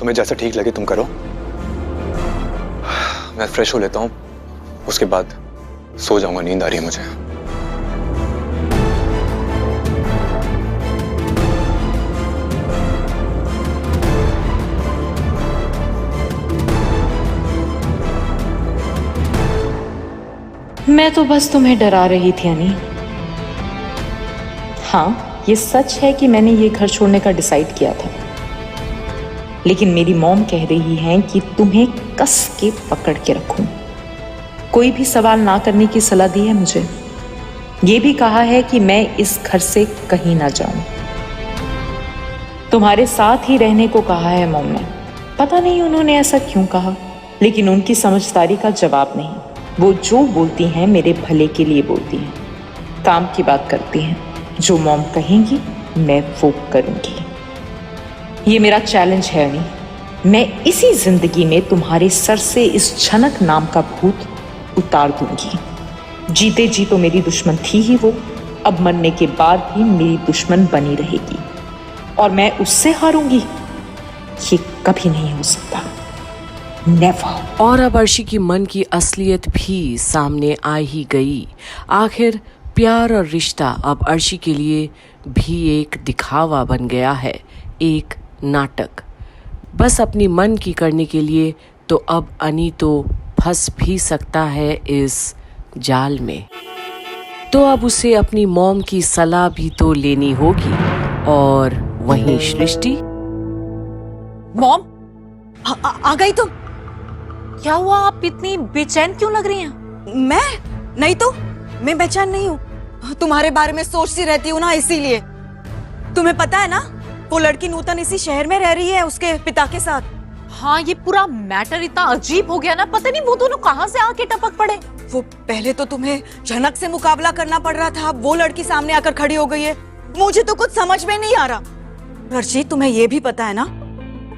तुम्हें जैसा ठीक लगे तुम करो। मैं फ्रेश हो लेता हूँ, उसके बाद सो जाऊंगा, नींद आ रही है मुझे। मैं तो बस तुम्हें डरा रही थी अनी। हाँ, ये सच है कि मैंने ये घर छोड़ने का डिसाइड किया था, लेकिन मेरी मॉम कह रही है कि तुम्हें कस के पकड़ के रखूं। कोई भी सवाल ना करने की सलाह दी है मुझे। ये भी कहा है कि मैं इस घर से कहीं ना जाऊं। तुम्हारे साथ ही रहने को कहा है मॉम ने। पता नहीं उन्होंने ऐसा क्यों कहा, लेकिन उनकी समझदारी का जवाब नहीं। वो जो बोलती हैं मेरे भले के लिए बोलती हैं, काम की बात करती हैं। जो मॉम कहेंगी मैं वो करूंगी। ये मेरा चैलेंज है अनी। मैं इसी जिंदगी में तुम्हारे सर से इस झनक नाम का भूत उतार दूंगी। जीते जी तो मेरी दुश्मन थी ही वो, अब मरने के बाद भी मेरी दुश्मन बनी रहेगी, और मैं उससे हारूंगी ये कभी नहीं हो सकता। नेवर। और अब अर्शी की मन की असलियत भी सामने आ ही गई। आखिर प्यार और रिश्ता अब अर्शी के लिए भी एक दिखावा बन गया है, एक नाटक। बस अपनी मन की करने के लिए तो अब अनी तो फंस भी सकता है इस जाल में। तो अब उसे अपनी मॉम की सलाह भी तो लेनी होगी। और वहीं सृष्टि। मॉम, आ गई तुम? क्या हुआ, आप इतनी बेचैन क्यों लग रही हैं? मैं नहीं तो, मैं बेचैन नहीं हूँ। तुम्हारे बारे में सोचती रहती हूँ ना, इसीलिए। तुम्हें पता है ना, वो लड़की नूतन इसी शहर में रह रही है उसके पिता के साथ। हाँ, ये पूरा मैटर इतना अजीब हो गया ना, पता नहीं वो दोनों कहाँ से आके टपक पड़े। वो पहले तो तुम्हें झनक से मुकाबला करना पड़ रहा था, अब वो लड़की सामने आकर खड़ी हो गई है। मुझे तो कुछ समझ में नहीं आ रहा। अर्शी, तुम्हें ये भी पता है ना,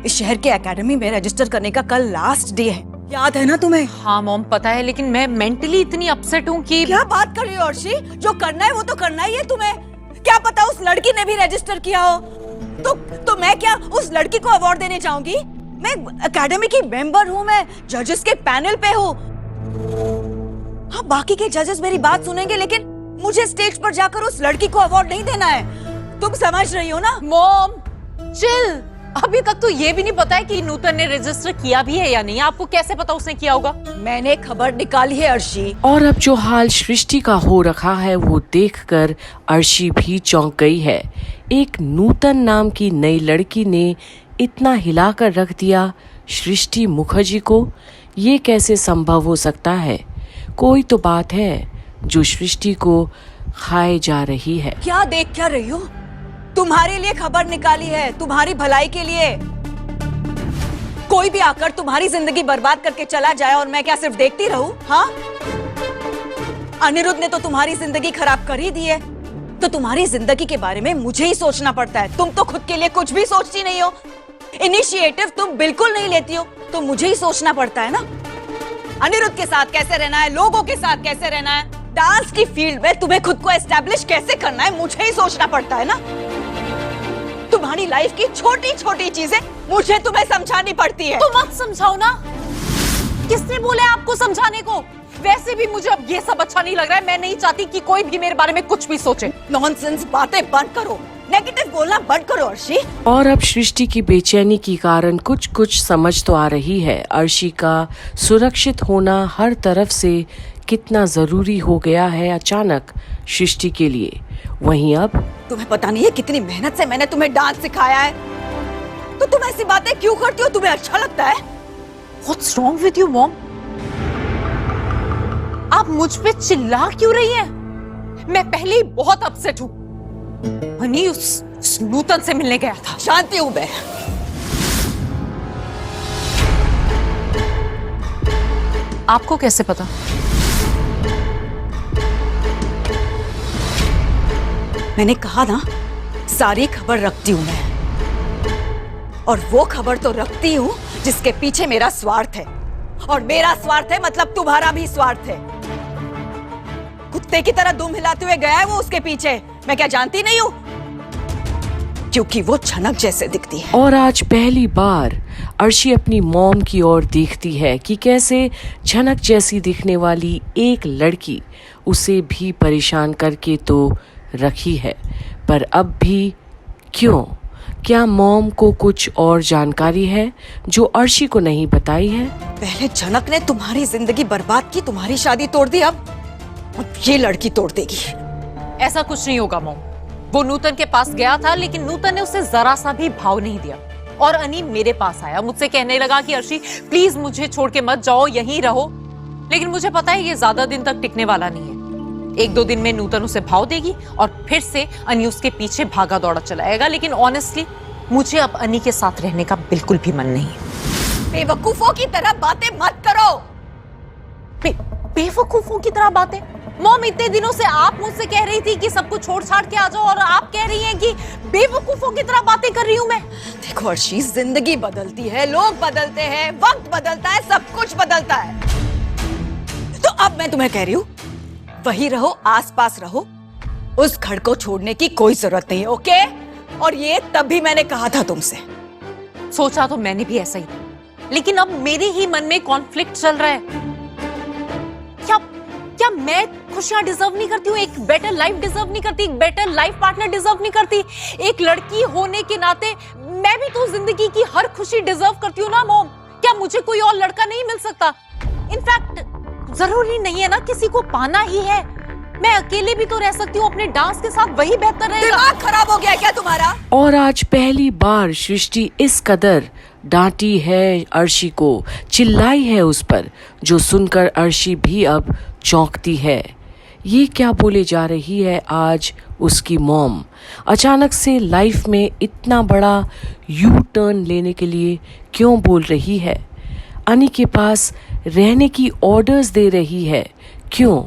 इस शहर के एकेडमी में रजिस्टर करने का कल लास्ट डे है, याद है ना तुम्हें? हाँ मॉम, पता है, लेकिन मैं मेंटली इतनी अपसेट हूँ कि। क्या बात कर रही हो अर्शी? जो करना है वो तो करना ही है तुम्हें। क्या पता उस लड़की ने भी रजिस्टर किया हो तो मैं क्या उस लड़की को अवार्ड देने चाहूंगी? मैं एकेडमी की मेंबर हूँ, मैं जजेस के पैनल पे हूँ। हाँ, बाकी के जजेस मेरी बात सुनेंगे, लेकिन मुझे स्टेज पर जाकर उस लड़की को अवार्ड नहीं देना है। तुम समझ रही हो ना? मॉम चिल, अभी तक तो ये भी नहीं पता है कि नूतन ने रजिस्टर किया भी है या नहीं। आपको कैसे पता उसने किया होगा? मैंने खबर निकाली है अर्शी। और अब जो हाल सृष्टि का हो रखा है वो देखकर अर्शी भी चौंक गई है। एक नूतन नाम की नई लड़की ने इतना हिलाकर रख दिया सृष्टि मुखर्जी को। ये कैसे संभव हो सकता है? कोई तो बात है जो सृष्टि को खाए जा रही है। क्या देख क्या रही हो? तुम्हारे लिए खबर निकाली है, तुम्हारी भलाई के लिए। कोई भी आकर तुम्हारी जिंदगी बर्बाद करके चला जाए और मैं क्या सिर्फ देखती रहूं? हाँ, अनिरुद्ध ने तो तुम्हारी जिंदगी खराब कर ही दी है, तो तुम्हारी जिंदगी के बारे में मुझे ही सोचना पड़ता है। तुम तो खुद के लिए कुछ भी सोचती नहीं हो, इनिशिएटिव तुम बिल्कुल नहीं लेती हो, तो मुझे ही सोचना पड़ता है ना। अनिरुद्ध के साथ कैसे रहना है, लोगों के साथ कैसे रहना है, डांस की फील्ड में तुम्हें खुद को एस्टैब्लिश कैसे करना है, मुझे ही सोचना पड़ता है ना। तुम्हारी लाइफ की छोटी छोटी चीजें मुझे तुम्हें समझानी पड़ती है। तो मत समझाओ ना। किसने बोला आपको समझाने को? वैसे भी मुझे अब ये सब अच्छा नहीं लग रहा है। मैं नहीं चाहती कि कोई भी मेरे बारे में कुछ भी सोचे। नॉनसेंस बातें बंद करो, नेगेटिव बोलना बंद करो अर्शी। और अब सृष्टि की बेचैनी के कारण कुछ कुछ समझ तो आ रही है। अर्शी का सुरक्षित होना हर तरफ से कितना जरूरी हो गया है अचानक सृष्टि के लिए। वहीं अब तुम्हें पता नहीं है कितनी मेहनत से मैंने तुम्हें डांस सिखाया है, तो तुम ऐसी बातें क्यों करती हो? तुम्हें अच्छा लगता है? What's wrong with you, mom? आप मुझ पे चिल्ला क्यों रही हैं? मैं पहले ही बहुत अपसेट हूँ। हनी उस नूतन से मिलने गया था। जानती हूँ मैं। आपको कैसे पता? मैंने कहा ना, सारी खबर रखती हूँ मैं, और वो खबर तो रखती हूँ जिसके पीछे मेरा स्वार्थ है, और मेरा स्वार्थ है मतलब तुम्हारा भी स्वार्थ है। कुत्ते की तरह दुम हिलाते हुए गया है वो उसके पीछे, मैं क्या जानती नहीं हूँ? क्योंकि वो झनक जैसे दिखती है। और आज पहली बार अर्शी अपनी मॉम की ओर देखती है कि कैसे झनक जैसी दिखने वाली एक लड़की उसे भी परेशान करके तो रखी है, पर अब भी क्यों? क्या मॉम को कुछ और जानकारी है जो अर्शी को नहीं बताई है? पहले झनक ने तुम्हारी जिंदगी बर्बाद की, तुम्हारी शादी तोड़ दी, अब ये लड़की तोड़ देगी। ऐसा कुछ नहीं होगा मॉम। वो नूतन के पास गया था, लेकिन नूतन ने उसे जरा सा भी भाव नहीं दिया। और अनी मेरे पास आया, मुझसे कहने लगा कि अर्शी प्लीज मुझे छोड़ के मत जाओ, यहीं रहो। लेकिन मुझे पता है ये ज्यादा दिन तक टिकने वाला नहीं है। 1-2 दिन में नूतन उसे भाव देगी और फिर से अनी उसके पीछे भागा दौड़ा चलाएगा। लेकिन ऑनेस्टली मुझे अब अनी के साथ रहने का बिल्कुल भी मन नहीं है। बेवकूफों की तरह बातें मत करो। बेवकूफों की तरह बातें? मॉम, इतने दिनों से आप मुझसे कह रही थी कि सब कुछ छोड़ छाड़ के आ जाओ, और आप कह रही हैं कि बेवकूफों की तरह बातें कर रही हूं मैं। देखो अर्शी, जिंदगी बदलती है, लोग बदलते हैं, वक्त बदलता है, सब कुछ बदलता है। तो अब मैं तुम्हें कह रही हूँ, वही रहो, आसपास रहो। उस घर को छोड़ने की कोई जरूरत नहीं है, ओके? और ये तब भी मैंने कहा था तुमसे। सोचा तो मैंने भी ऐसा ही था, लेकिन अब मेरे ही मन में कॉन्फ्लिक्ट चल रहा है। क्या मैं खुशियां डिजर्व नहीं करती हूँ? एक बेटर लाइफ डिजर्व नहीं करती? एक बेटर लाइफ पार्टनर डिजर्व नहीं करती? एक लड़की होने के नाते मैं भी तो जिंदगी की हर खुशी डिजर्व करती हूँ ना मॉम। क्या मुझे कोई और लड़का नहीं मिल सकता? इनफैक्ट जरूरी नहीं है ना किसी को पाना ही है। मैं अकेले भी तो रह सकती हूँ अपने डांस के साथ, वही बेहतर रहेगा। दिमाग खराब हो गया क्या तुम्हारा? और आज पहली बार सृष्टि इस कदर डांटी है अर्शी को, चिल्लाई है उस पर, जो सुनकर अर्शी भी अब चौंकती है। ये क्या बोले जा रही है आज उसकी मॉम? अचानक से लाइफ में इतना बड़ा यू टर्न लेने के लिए क्यों बोल रही है? अनी के पास रहने की ऑर्डर्स दे रही है, क्यों?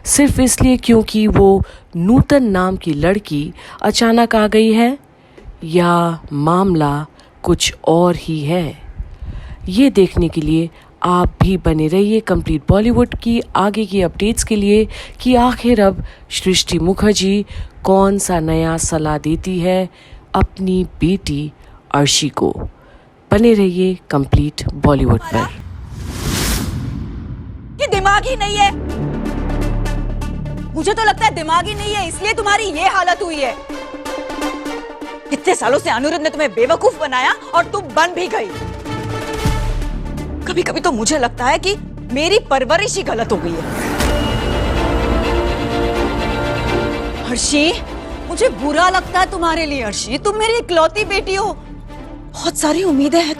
सिर्फ इसलिए क्योंकि वो नूतन नाम की लड़की अचानक आ गई है, या मामला कुछ और ही है? ये देखने के लिए आप भी बने रहिए कंप्लीट बॉलीवुड की आगे की अपडेट्स के लिए कि आखिर अब सृष्टि मुखर्जी कौन सा नया सलाह देती है अपनी बेटी अर्शी को। बने रहिए कंप्लीट बॉलीवुड पर। ये दिमाग ही नहीं है। मुझे तो लगता है दिमाग ही नहीं है, इसलिए तुम्हारी ये हालत हुई है। इतने सालों से अनुरुद्ध ने तुम्हें बेवकूफ बनाया और तुम बन भी गई। कभी कभी तो मुझे लगता है कि मेरी परवरिश ही गलत हो गई है। हर्षी, मुझे बुरा लगता है तुम्हारे लिए। हर्षी, तुम मेरी इकलौती बेटी हो, बहुत सारी उम्मीदें हैं